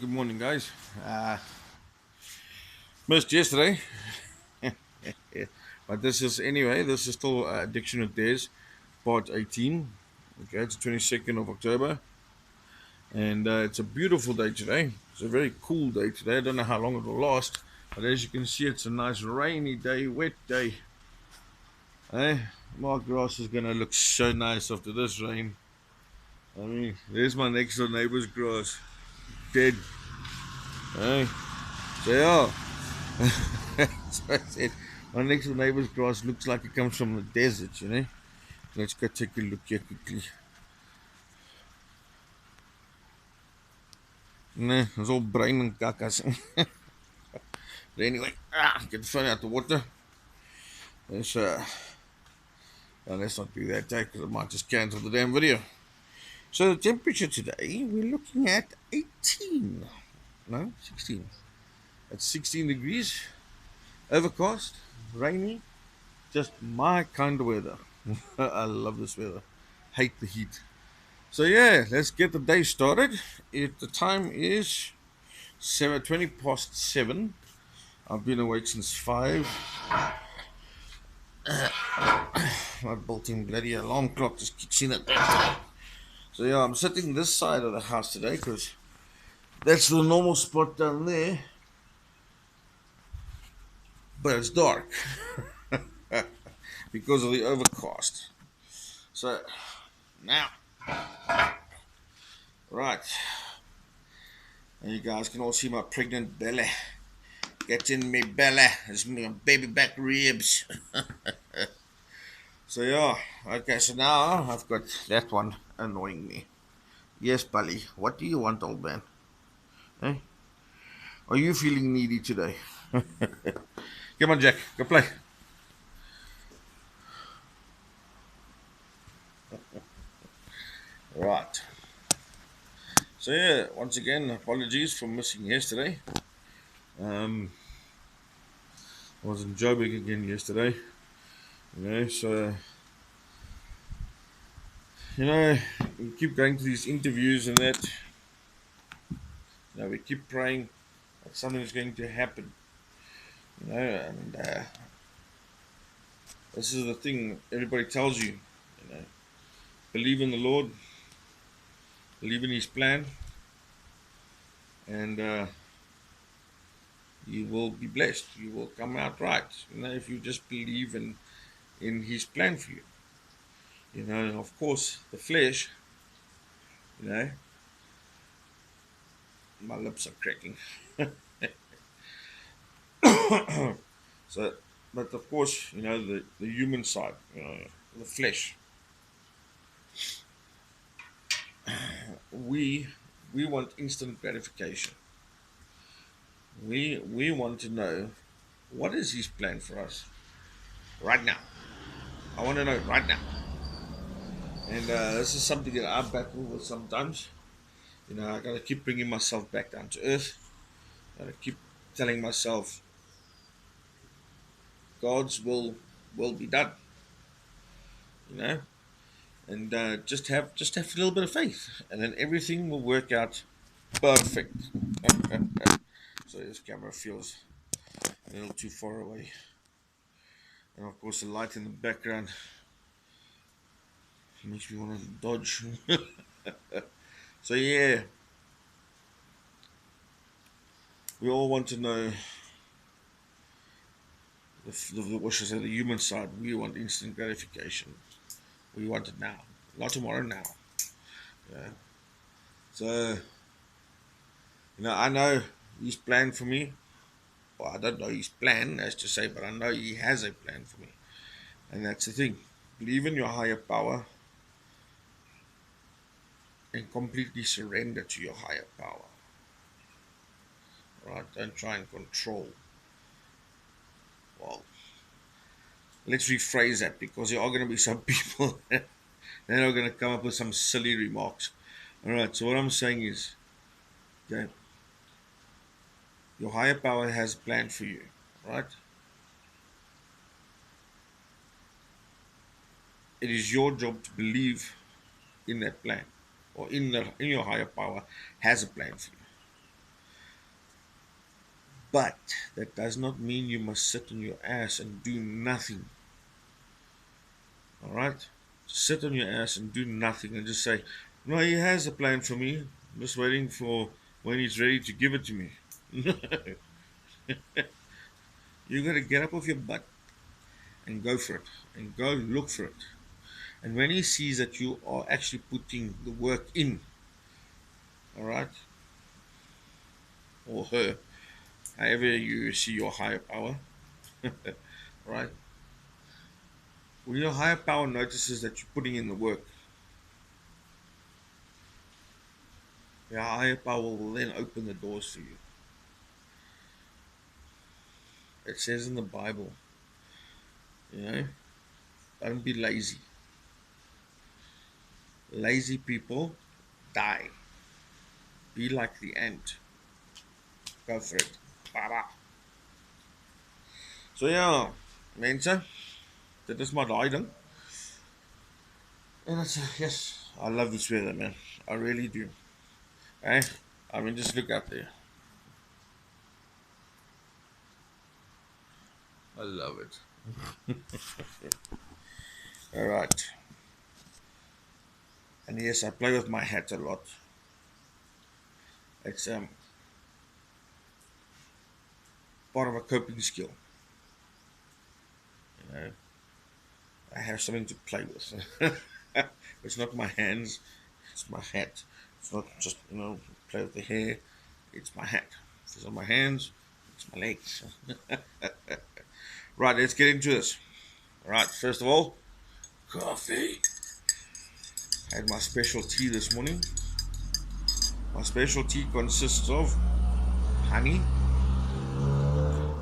Good morning, guys. Uh, Missed yesterday, but this is still Addiction with Dares, part 18. Okay, it's the 22nd of October, and it's a beautiful day today. It's a very cool day today. I don't know how long it will last, but as you can see, it's a nice rainy day, wet day. Eh? My grass is gonna look so nice after this rain. I mean, there's my next door neighbor's grass, dead. Eh? So yeah. So I said, my next door neighbor's grass looks like it comes from the desert, you know. Let's go take a look here quickly. No, it's all brain and kakas. But anyway, get the phone out the water. Let's, let's not do that, because I might just cancel the damn video. So the temperature today, we're looking at 18. No, 16. It's 16 degrees, overcast, rainy, just my kind of weather. I love this weather. Hate the heat. So yeah, let's get the day started. The time is 7:20 past 7. I've been awake since 5. My built-in bloody alarm clock just kicks in at that time. So yeah, I'm sitting this side of the house today because that's the normal spot down there. But it's dark because of the overcast. So now, right, and you guys can all see my pregnant belly. Get in me belly. It's my baby back ribs. So yeah, okay, so now I've got that one annoying me. Yes, Bully, what do you want, old man? Eh? Are you feeling needy today? Come on, Jack, go play. Right. So yeah, once again, apologies for missing yesterday. Um, I was in Joburg again yesterday. So we keep going to these interviews and that. We keep praying that something is going to happen. And this is the thing everybody tells you. You know, believe in the Lord, believe in His plan, and you will be blessed. You will come out right. If you just believe in His plan for you. And of course, the flesh. You know, my lips are cracking. So, but of course, the human side. The flesh. We we want instant gratification. We want to know what is His plan for us right now. I want to know right now. And this is something that I battle with sometimes. I gotta keep bringing myself back down to earth. I gotta keep telling myself God's will be done. You know, and just have a little bit of faith, and then everything will work out perfect. So this camera feels a little too far away, and of course the light in the background makes me want to dodge. So yeah, we all want to know what should I say, the human side. We want instant gratification. We want it now, not tomorrow. Now. Yeah. So I know His plan for me. Well, I don't know His plan, as to say, but I know He has a plan for me, and that's the thing. Believe in your higher power and completely surrender to your higher power. Right? Don't try and control. Well, let's rephrase that, because there are going to be some people that are going to come up with some silly remarks. All right. So what I'm saying is, okay, your higher power has a plan for you, right? It is your job to believe in that plan, or in your higher power has a plan for you. But that does not mean you must sit on your ass and do nothing. All right? Sit on your ass and do nothing and just say, no, he has a plan for me. I'm just waiting for when he's ready to give it to me. You got to get up off your butt and go for it and go look for it. And when he sees that you are actually putting the work in, all right, or her, however you see your higher power, right? When your higher power notices that you're putting in the work, your higher power will then open the doors for you. It says in the Bible, you know, don't be lazy. Lazy people die. Be like the ant. Go for it. Baba. So ja, mense, dit is maar daai ding. En it's yes, I love this weather, man. I really do. Hey, I mean, just look out there. I love it. All right. And yes, I play with my hat a lot. It's part of a coping skill. You know, I have something to play with. It's not my hands, it's my hat. It's not just, play with the hair, it's my hat. It's on my hands, it's my legs. Right, let's get into this. All right, first of all, coffee. I had my special tea this morning. My special tea consists of honey,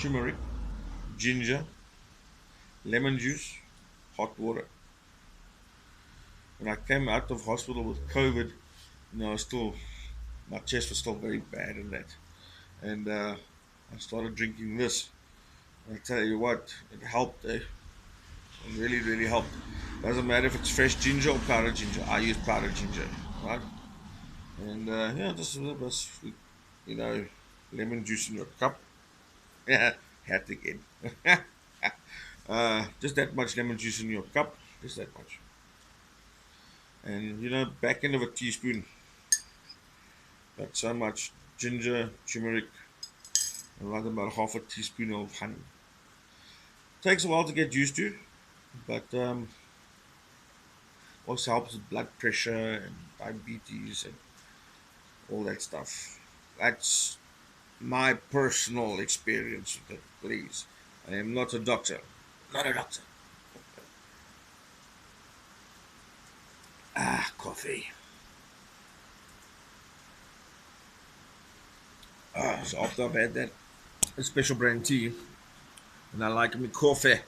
turmeric, ginger, lemon juice, hot water. When I came out of hospital with COVID, my chest was still very bad and that. And I started drinking this. And I tell you what, it helped. It really, really helped. Doesn't matter if it's fresh ginger or powdered ginger. I use powdered ginger, right? And just a little bit of sweet, you know, lemon juice in your cup. Yeah, had to get. Just that much lemon juice in your cup, just that much. And back end of a teaspoon, got so much ginger, turmeric, and right about half a teaspoon of honey. Takes a while to get used to, but also helps with blood pressure and diabetes and all that stuff. That's my personal experience with it, please. I am not a doctor. Not a doctor. Ah, coffee. So after I've had that special brand tea, and I like me coffee.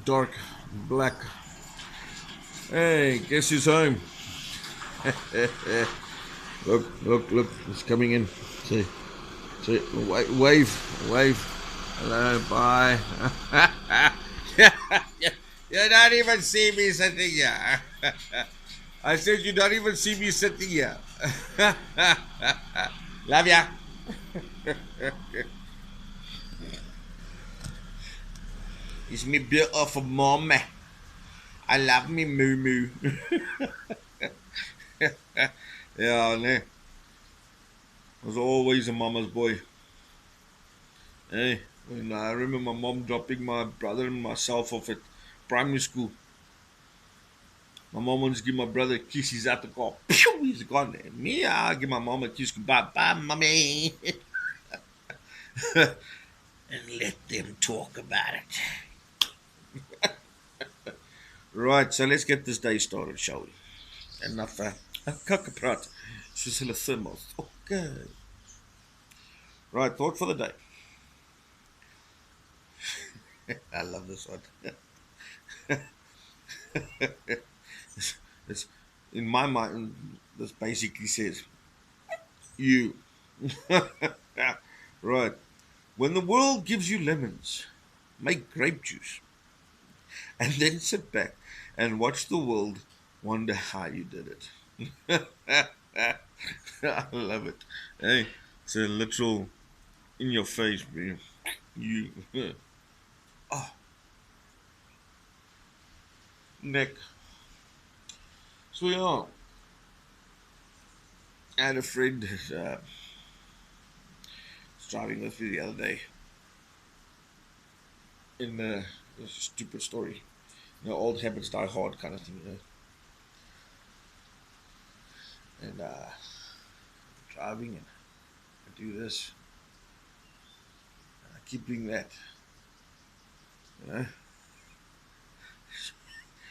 Dark, black. Hey, guess who's home? Look, it's coming in. See, wave. Hello, bye. You don't even see me sitting here. I said you don't even see me sitting here. Love ya. It's me beautiful mommy. I love me moo moo. Yeah, no. I was always a mama's boy. Hey, when I remember my mom dropping my brother and myself off at primary school. My mom wanted to give my brother a kiss. He's out the car. Pew! He's gone. Me, I give my mom a kiss. Bye, bye, mommy. And let them talk about it. Right, so let's get this day started, shall we? Enough kakaprat. Soos hulle thermals. Okay. Right, thought for the day. I love this one. it's, in my mind, this basically says, you. Right. When the world gives you lemons, make grape juice. And then sit back and watch the world wonder how you did it. I love it. Hey, it's a literal in your face, man. You, oh, neck. So yeah, I had a friend was driving with me the other day in a stupid story. Old habits die hard kind of thing. And driving and I do this, I keep doing that. You know,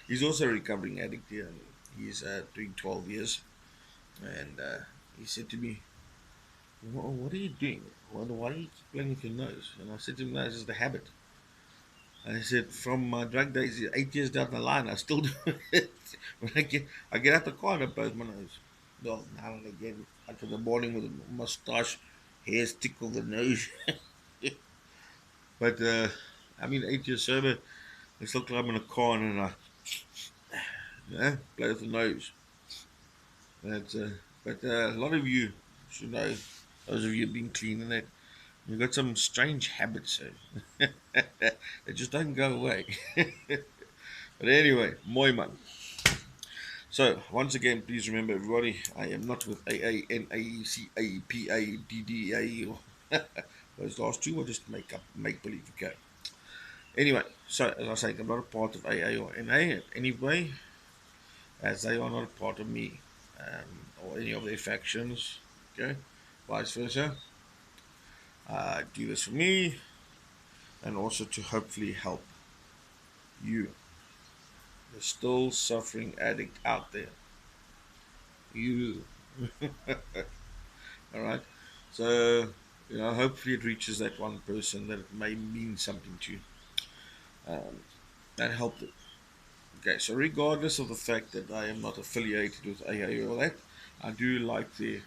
he's also a recovering addict here. He's doing 12 years, and he said to me, "What are you doing? Why do you keep playing with your nose?" And I said to him, "No, it's just a habit." And he said, "From my drug days, 8 years down the line, I still do it. When I get out the car and I blow my nose. Well, now and again, like in the morning with a mustache, hairs tickle the nose. But I mean, 8 years sober, I still climb in a car and I, blow the nose. That's, but a lot of you should know, those of you being clean and that, you've got some strange habits that just don't go away. But anyway, moi man. So, once again, please remember, everybody, I am not with AA, NAEC, or those last two will just make believe, okay? Anyway, so as I say, I'm not a part of AA or NA in any way, as they are not a part of me or any of their factions, okay? Vice versa. Do this for me and also to hopefully help you, the still suffering addict out there. You. All right. So, hopefully it reaches that one person that it may mean something to. Um, that helped it. Okay, so regardless of the fact that I am not affiliated with AA or that, I do like the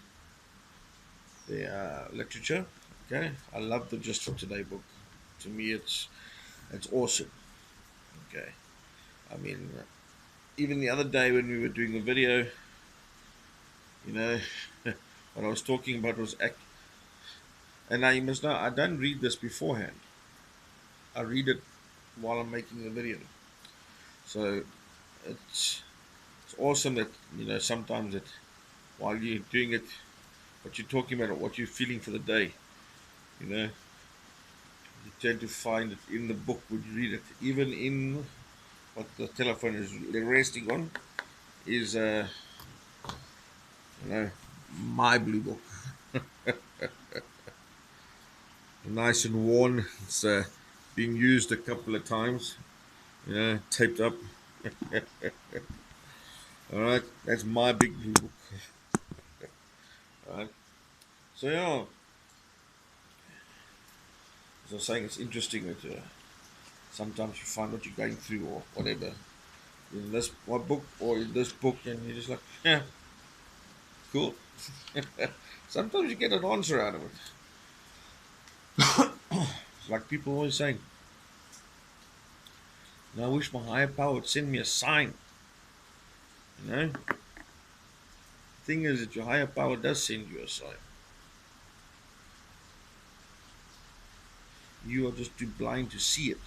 literature. Okay, I love the Just for Today book. To me, it's awesome. Okay, I mean, even the other day when we were doing the video, you know, what I was talking about was and now you must know I don't read this beforehand. I read it while I'm making the video. So it's it's awesome that sometimes that while you're doing it, what you're talking about, or what you're feeling for the day, you know, you tend to find it in the book when you read it. Even in what the telephone is resting on is my blue book, nice and worn. It's been used a couple of times, taped up. All right, that's my big blue book. All right, so yeah, as I was saying, it's interesting that sometimes you find what you're going through or whatever in this one book or in this book, and you're just like, yeah, cool. Sometimes you get an answer out of it. It's like people always saying, I wish my higher power would send me a sign. You know, the thing is that your higher power does send you a sign. You are just too blind to see it.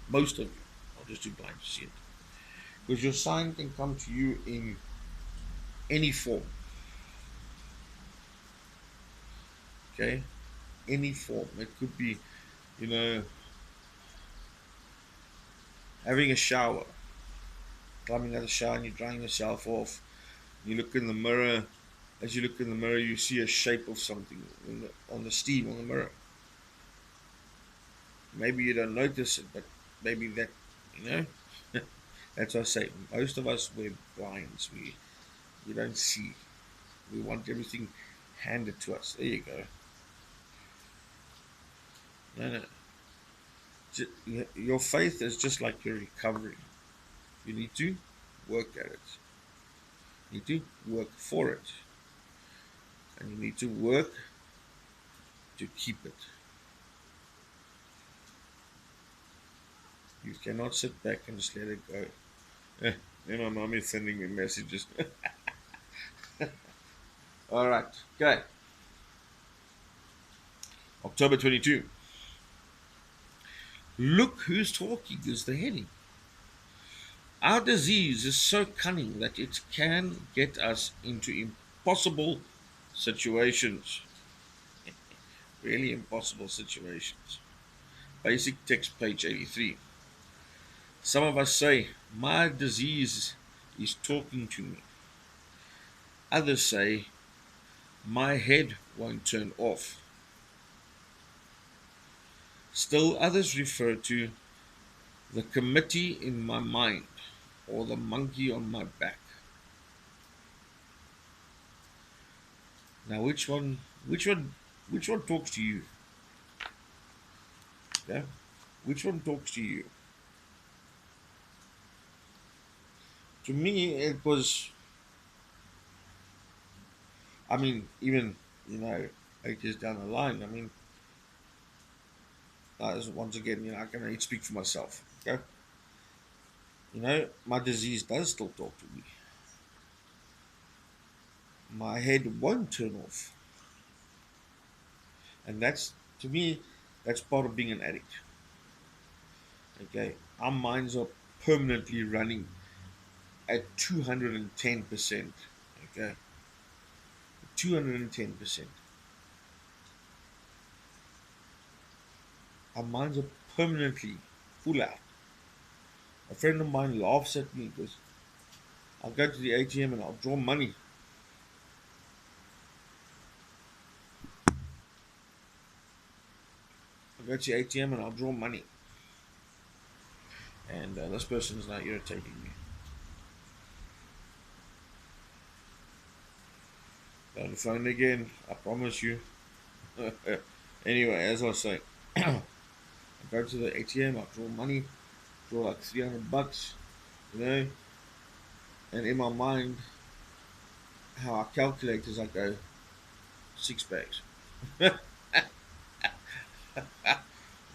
Most of you are just too blind to see it. Because your sign can come to you in any form. Okay? Any form. It could be, you know, having a shower, climbing out of the shower and you're drying yourself off. You look in the mirror. As you look in the mirror, you see a shape of something on the steam on the mirror. Maybe you don't notice it, but maybe that, you know, that's what I say. Most of us wear blinds. We don't see. We want everything handed to us. There you go. No, no. Your faith is just like your recovery. You need to work at it. You need to work for it. And you need to work to keep it. You cannot sit back and just let it go. My mom is sending me messages. All right. Okay. October 22. Look who's talking is the heading. Our disease is so cunning that it can get us into impossible situations. Really impossible situations. Basic text, page 83. Some of us say, my disease is talking to me. Others say, my head won't turn off. Still others refer to the committee in my mind or the monkey on my back. Now which one talks to you? Yeah? Which one talks to you? To me it was, I mean, even, you know, 8 years down the line, I mean, once again, you know, I can only speak for myself. Okay? You know, my disease does still talk to me. My head won't turn off. And that's, to me, that's part of being an addict. Okay? Our minds are permanently running at 210%. Okay? 210%. Our minds are permanently full out. A friend of mine laughs at me because I'll go to the ATM and I'll draw money. I'll go to the ATM and I'll draw money. And this person is now irritating me. On the phone again, I promise you. Anyway, as I was saying, I go to the ATM, I draw money, draw like $300, you know, and in my mind, how I calculate is I go 6 bags. You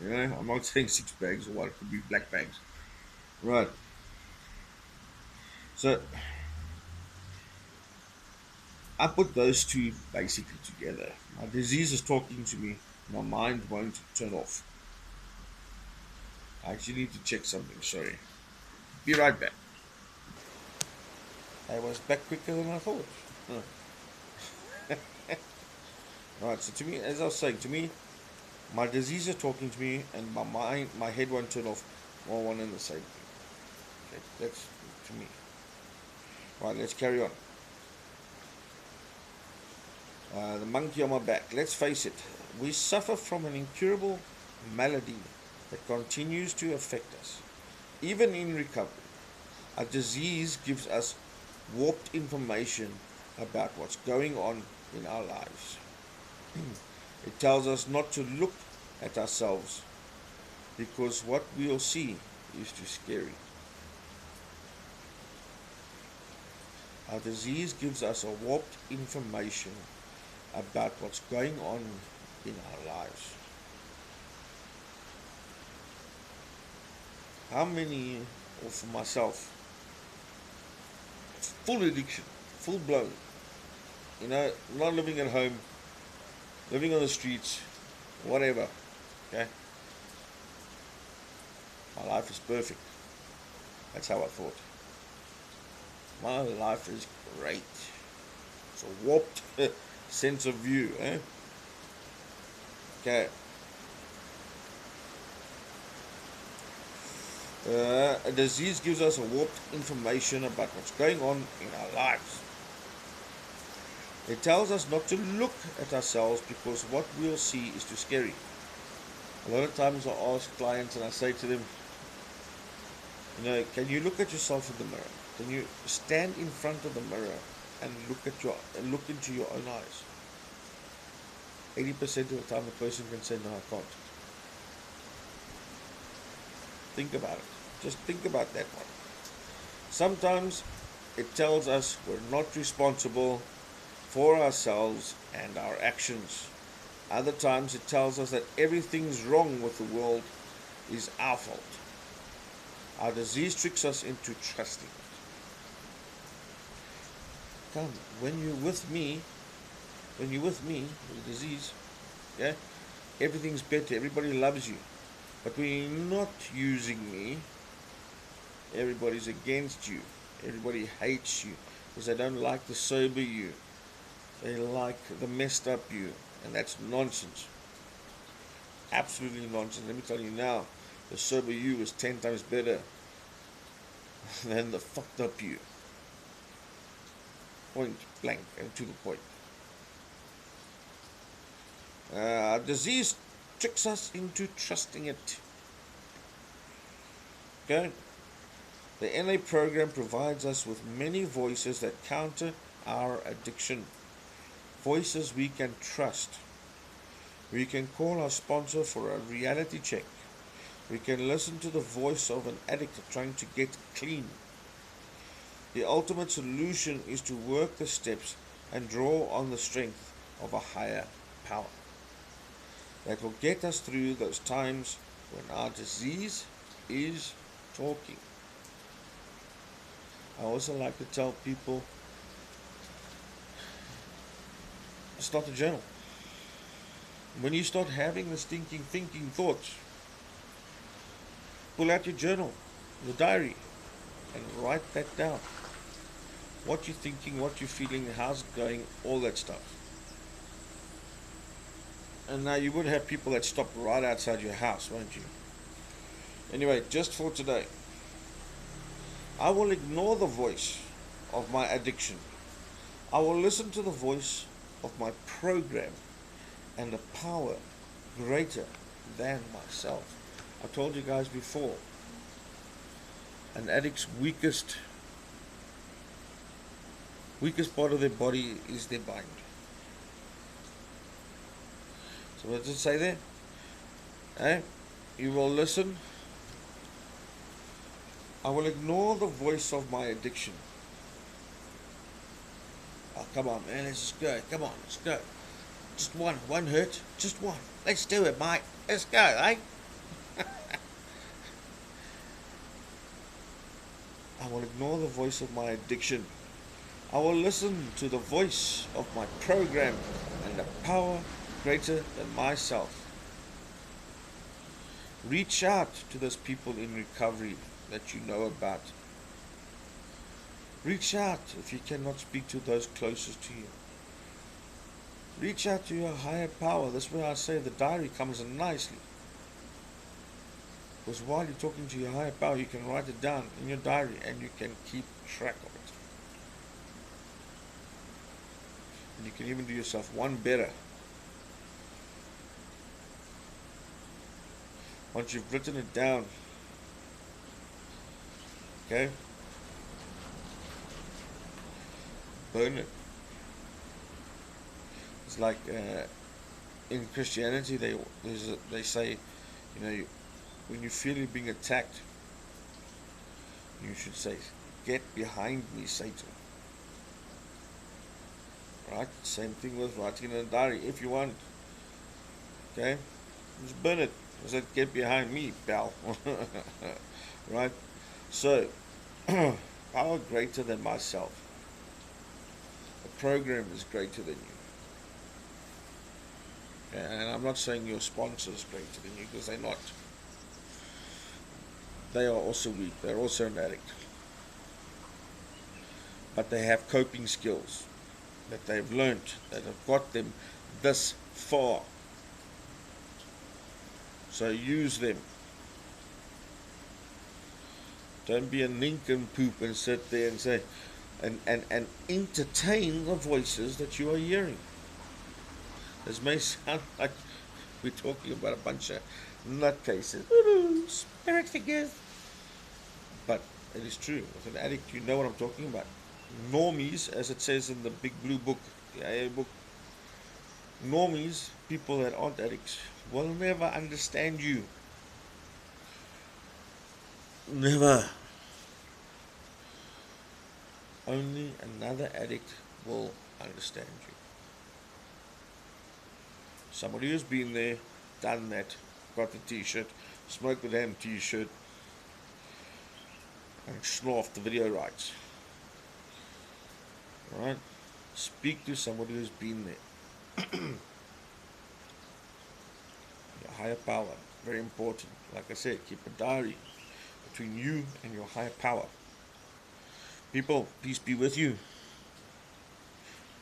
know, I'm not saying 6 bags or what, it could be black bags. Right. So I put those two basically together. My disease is talking to me, my mind won't turn off. I actually need to check something, sorry. Be right back. I was back quicker than I thought. Huh. Right, so to me, as I was saying, to me, my disease is talking to me, and my mind, my head won't turn off. All one and the same thing. Okay, that's to me. Right, let's carry on. The monkey on my back. Let's face it, we suffer from an incurable malady that continues to affect us, even in recovery. A disease gives us warped information about what's going on in our lives. It tells us not to look at ourselves because what we'll see is too scary. Our disease gives us a warped information about what's going on in our lives. How many, or for myself, full addiction, full blown, you know, not living at home, living on the streets, whatever, okay? My life is perfect. That's how I thought. My life is great. It's a warped sense of view, eh? Okay. A disease gives us a warped information about what's going on in our lives. It tells us not to look at ourselves because what we'll see is too scary. A lot of times I ask clients and I say to them, you know, can you look at yourself in the mirror? Can you stand in front of the mirror and look into your own eyes? 80% of the time a person can say, no, I can't. Think about it. Just think about that one. Sometimes it tells us we're not responsible for ourselves and our actions. Other times it tells us that everything's wrong with the world is our fault. Our disease tricks us into trusting it. Come, when you're with me, When you're with me, with the disease, yeah, everything's better. Everybody loves you. But when you're not using me, everybody's against you. Everybody hates you because they don't like the sober you. They like the messed up you. And that's nonsense. Absolutely nonsense. Let me tell you now, the sober you is 10 times better than the fucked up you. Point blank and to the point. Disease tricks us into trusting it. Okay? The NA program provides us with many voices that counter our addiction. Voices we can trust. We can call our sponsor for a reality check. We can listen to the voice of an addict trying to get clean. The ultimate solution is to work the steps and draw on the strength of a higher power that will get us through those times when our disease is talking. I also like to tell people, start a journal. When you start having the stinking thinking thoughts, pull out your journal, your diary, and write that down. What you're thinking, what you're feeling, how's it going, all that stuff. And now you would have people that stop right outside your house, won't you? Anyway, just for today, I will ignore the voice of my addiction. I will listen to the voice of my program and the power greater than myself. I told you guys before, an addict's weakest part of their body is their mind. So what does it say there? You will listen. I will ignore the voice of my addiction. Oh, come on, man, let's just go. Come on, let's go. Just one hurt. Just one. Let's do it, mate. Let's go, eh? I will ignore the voice of my addiction. I will listen to the voice of my program and the power greater than myself. Reach out to those people in recovery that you know about. Reach out if you cannot speak to those closest to you. Reach out to your higher power. That's where I say the diary comes in nicely. Because while you're talking to your higher power, you can write it down in your diary and you can keep track of it. And you can even do yourself one better. Once you've written it down, okay, burn it. It's like in Christianity, they say, when you feel you're being attacked, you should say, "Get behind me, Satan." Right? Same thing with writing in a diary. If you want, okay, just burn it. I said, "Get behind me, pal." Right? So, power greater than myself. The program is greater than you. And I'm not saying your sponsor is greater than you, because they're not. They are also weak. They're also an addict. But they have coping skills that they've learned, that have got them this far. So use them. Don't be a nincompoop and sit there and say, and entertain the voices that you are hearing. This may sound like we're talking about a bunch of nutcases, spirit figures, but it is true. With an addict, you know what I'm talking about. Normies, as it says in the big blue book, the AA book, normies, people that aren't addicts, will never understand you. Never. Only another addict will understand you. Somebody who's been there, done that, got the t-shirt, smoked the damn t-shirt, and snarfed the video rights. Alright? Speak to somebody who's been there. Your higher power, very important. Like I said, keep a diary between you and your higher power. People, peace be with you.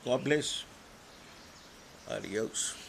God bless. Adios.